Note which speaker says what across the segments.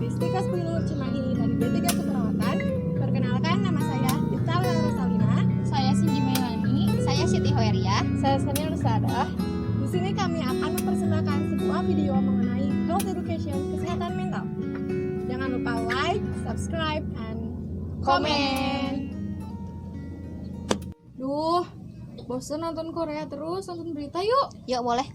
Speaker 1: Puspika 10 Cimahi dari B3 Keperawatan. Perkenalkan, nama saya Dita Rosalina.
Speaker 2: Saya Cindy Melani. Saya Siti Hoeria.
Speaker 1: Saya Sania Rusada. Di sini kami akan mempersembahkan sebuah video mengenai health education, kesehatan mental. Jangan lupa like, subscribe, and comment.
Speaker 2: Duh, bosen nonton Korea terus, nonton berita yuk. Yuk, boleh.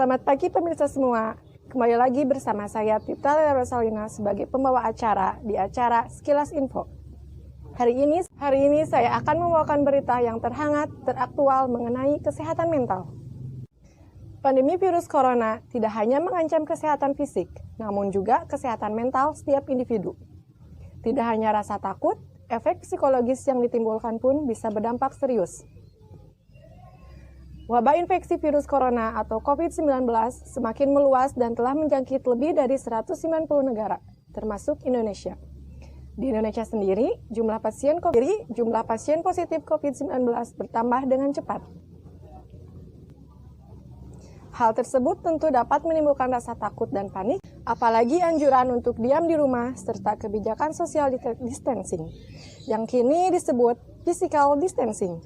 Speaker 1: Selamat pagi pemirsa semua. Kembali lagi bersama saya Tita Rosalina sebagai pembawa acara di acara Sekilas Info. Hari ini saya akan membawakan berita yang terhangat, teraktual mengenai kesehatan mental. Pandemi virus corona tidak hanya mengancam kesehatan fisik, namun juga kesehatan mental setiap individu. Tidak hanya rasa takut, efek psikologis yang ditimbulkan pun bisa berdampak serius. Wabah infeksi virus corona atau COVID-19 semakin meluas dan telah menjangkit lebih dari 190 negara, termasuk Indonesia. Di Indonesia sendiri, jumlah pasien positif COVID-19 bertambah dengan cepat. Hal tersebut tentu dapat menimbulkan rasa takut dan panik, apalagi anjuran untuk diam di rumah serta kebijakan social distancing, yang kini disebut physical distancing.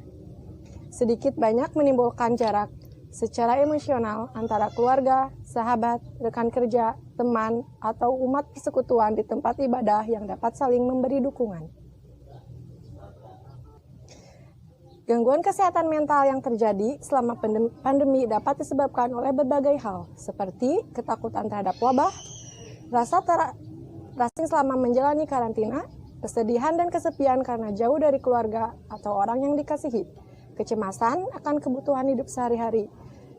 Speaker 1: Sedikit banyak menimbulkan jarak secara emosional antara keluarga, sahabat, rekan kerja, teman, atau umat persekutuan di tempat ibadah yang dapat saling memberi dukungan. Gangguan kesehatan mental yang terjadi selama pandemi dapat disebabkan oleh berbagai hal, seperti ketakutan terhadap wabah, rasa selama menjalani karantina, kesedihan dan kesepian karena jauh dari keluarga atau orang yang dikasihi, kecemasan akan kebutuhan hidup sehari-hari,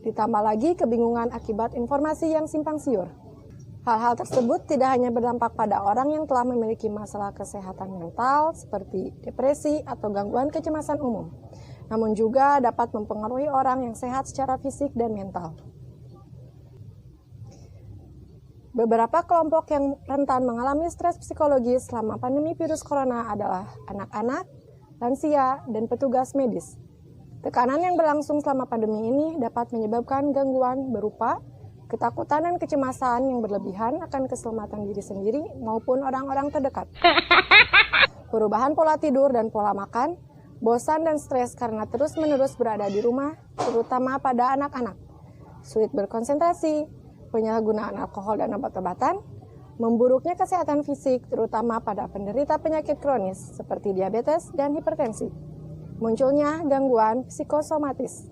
Speaker 1: ditambah lagi kebingungan akibat informasi yang simpang siur. Hal-hal tersebut tidak hanya berdampak pada orang yang telah memiliki masalah kesehatan mental seperti depresi atau gangguan kecemasan umum, namun juga dapat mempengaruhi orang yang sehat secara fisik dan mental. Beberapa kelompok yang rentan mengalami stres psikologis selama pandemi virus corona adalah anak-anak, lansia, dan petugas medis. Tekanan yang berlangsung selama pandemi ini dapat menyebabkan gangguan berupa ketakutan dan kecemasan yang berlebihan akan keselamatan diri sendiri maupun orang-orang terdekat. Perubahan pola tidur dan pola makan, bosan dan stres karena terus-menerus berada di rumah, terutama pada anak-anak. Sulit berkonsentrasi, penyalahgunaan alkohol dan obat-obatan, memburuknya kesehatan fisik terutama pada penderita penyakit kronis seperti diabetes dan hipertensi. Munculnya gangguan psikosomatis.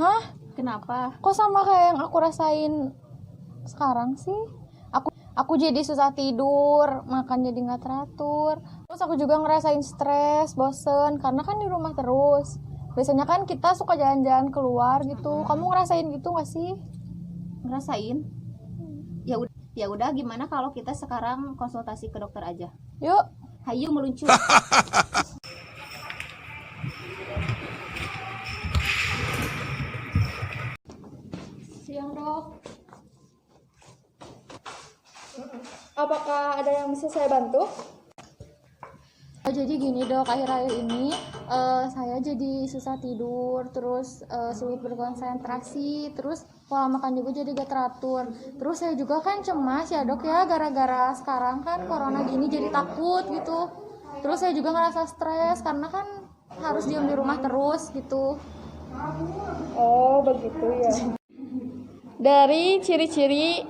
Speaker 2: Hah? Kenapa? Kok sama kayak yang aku rasain sekarang sih? Aku jadi susah tidur, makan jadi nggak teratur. Terus aku juga ngerasain stres, bosen, karena kan di rumah terus. Biasanya kan kita suka jalan-jalan keluar gitu. Kamu ngerasain gitu nggak sih?
Speaker 3: Ngerasain? Ya udah, gimana kalau kita sekarang konsultasi ke dokter aja?
Speaker 2: Yuk.
Speaker 3: Hayu meluncur.
Speaker 2: Siang, Dok. Apakah ada yang bisa saya bantu? Jadi gini, Dok, akhir-akhir ini saya jadi susah tidur, terus sulit berkonsentrasi, terus pola makan juga jadi gak teratur. Terus saya juga kan cemas ya, Dok, ya, gara-gara sekarang kan corona gini jadi takut gitu. Terus saya juga ngerasa stres karena kan harus diam di rumah terus gitu.
Speaker 1: Oh, begitu ya.
Speaker 2: Dari ciri-ciri,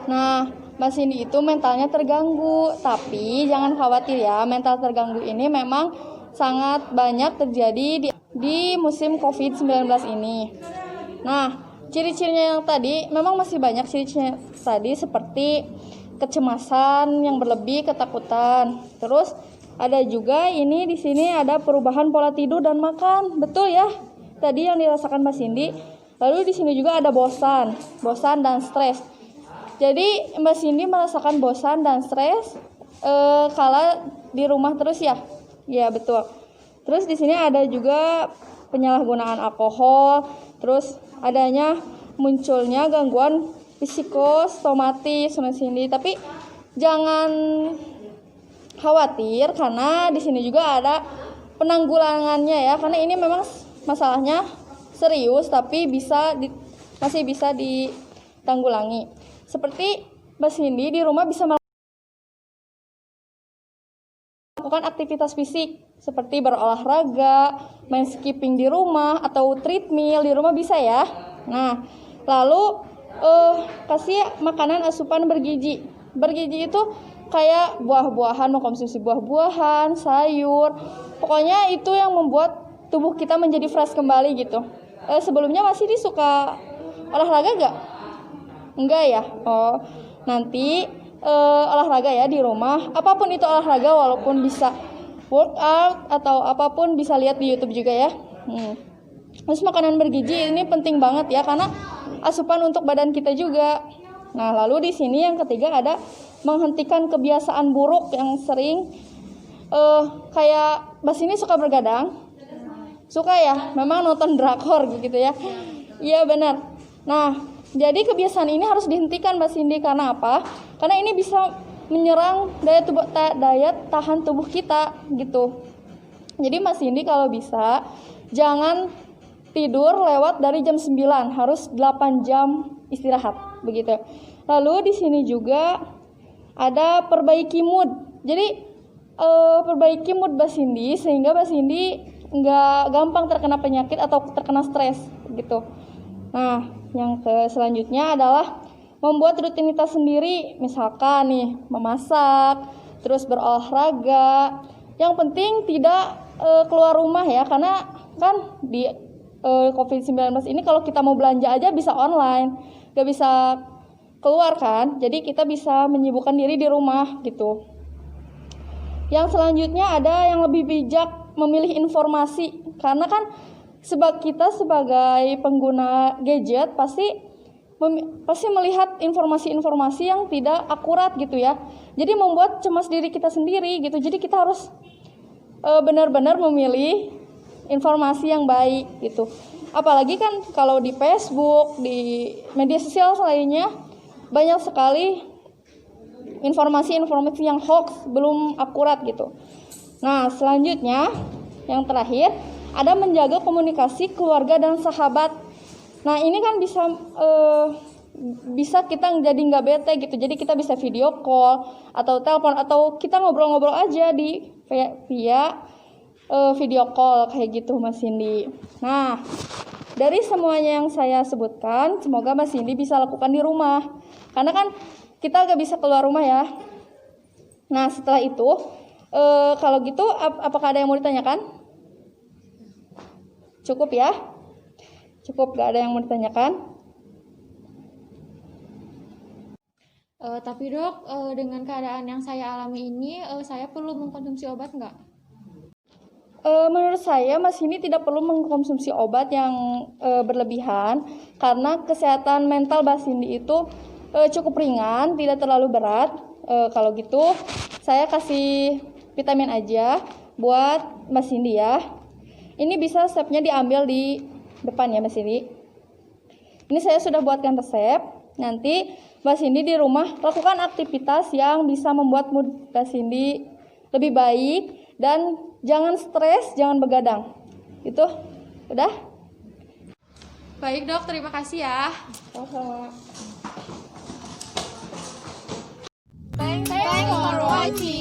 Speaker 2: nah, Mbak Cindy itu mentalnya terganggu, tapi jangan khawatir ya, mental terganggu ini memang sangat banyak terjadi di musim COVID-19 ini. Nah, ciri-cirinya yang tadi memang masih banyak ciri-cirinya tadi seperti kecemasan yang berlebih, ketakutan. Terus ada juga ini di sini ada perubahan pola tidur dan makan. Betul ya? Tadi yang dirasakan Mbak Cindy. Lalu di sini juga ada bosan dan stres. Jadi Mbak Cindy merasakan bosan dan stres kala di rumah terus ya? Ya betul. Terus di sini ada juga penyalahgunaan alkohol, terus adanya munculnya gangguan psikosomatis Mbak Cindy. Tapi jangan khawatir karena di sini juga ada penanggulangannya ya, karena ini memang masalahnya serius tapi masih bisa ditanggulangi. Seperti Mbak Cindy di rumah bisa melakukan aktivitas fisik seperti berolahraga, main skipping di rumah atau treadmill di rumah bisa ya. Nah, lalu kasih makanan asupan bergizi. Bergizi itu kayak buah-buahan, mengkonsumsi buah-buahan, sayur. Pokoknya itu yang membuat tubuh kita menjadi fresh kembali gitu. Sebelumnya masih suka olahraga gak? Enggak ya? Oh, nanti olahraga ya di rumah. Apapun itu olahraga, walaupun bisa workout atau apapun bisa lihat di YouTube juga ya. Terus makanan bergizi ini penting banget ya karena asupan untuk badan kita juga. Nah, lalu di sini yang ketiga ada menghentikan kebiasaan buruk yang sering kayak Mbak Cindy suka bergadang. Suka ya, memang nonton drakor gitu ya. Iya benar. Nah, jadi kebiasaan ini harus dihentikan Mbak Cindy karena apa? Karena ini bisa menyerang daya tahan tubuh kita gitu. Jadi Mbak Cindy kalau bisa jangan tidur lewat dari jam 9, harus 8 jam istirahat begitu. Lalu di sini juga ada perbaiki mood. Jadi perbaiki mood Mbak Cindy sehingga Mbak Cindy nggak gampang terkena penyakit atau terkena stres gitu. Nah, yang selanjutnya adalah membuat rutinitas sendiri, misalkan nih memasak, terus berolahraga. Yang penting tidak keluar rumah ya, karena kan di COVID-19 ini kalau kita mau belanja aja bisa online, nggak bisa keluar kan. Jadi kita bisa menyibukkan diri di rumah gitu. Yang selanjutnya ada yang lebih bijak memilih informasi, karena kan kita sebagai pengguna gadget pasti melihat informasi-informasi yang tidak akurat gitu ya. Jadi membuat cemas diri kita sendiri gitu. Jadi kita harus benar-benar memilih informasi yang baik gitu. Apalagi kan kalau di Facebook, di media sosial lainnya banyak sekali informasi-informasi yang hoax, belum akurat gitu. Nah, selanjutnya yang terakhir ada menjaga komunikasi keluarga dan sahabat. Nah, ini kan bisa kita jadi nggak bete gitu. Jadi kita bisa video call atau telepon atau kita ngobrol-ngobrol aja di via video call kayak gitu Mas Cindy. Nah, dari semuanya yang saya sebutkan, semoga Mas Cindy bisa lakukan di rumah. Karena kan kita nggak bisa keluar rumah ya. Nah, setelah itu kalau gitu apakah ada yang mau ditanyakan? Cukup ya? Cukup, gak ada yang mau ditanyakan?
Speaker 4: Tapi dok, dengan keadaan yang saya alami ini, saya perlu mengkonsumsi obat nggak?
Speaker 2: Menurut saya Mas ini tidak perlu mengkonsumsi obat yang berlebihan, karena kesehatan mental Mbak Cindy itu cukup ringan, tidak terlalu berat. Kalau gitu saya kasih vitamin aja buat Mbak Cindy ya. Ini bisa resepnya diambil di depan ya Mbak Cindy. Ini saya sudah buatkan resep. Nanti Mbak Cindy di rumah lakukan aktivitas yang bisa membuat mood Mbak Cindy lebih baik dan jangan stres, jangan begadang. Itu udah?
Speaker 4: Baik dok, terima kasih ya.
Speaker 2: Sama-sama.
Speaker 4: Thanks for watching.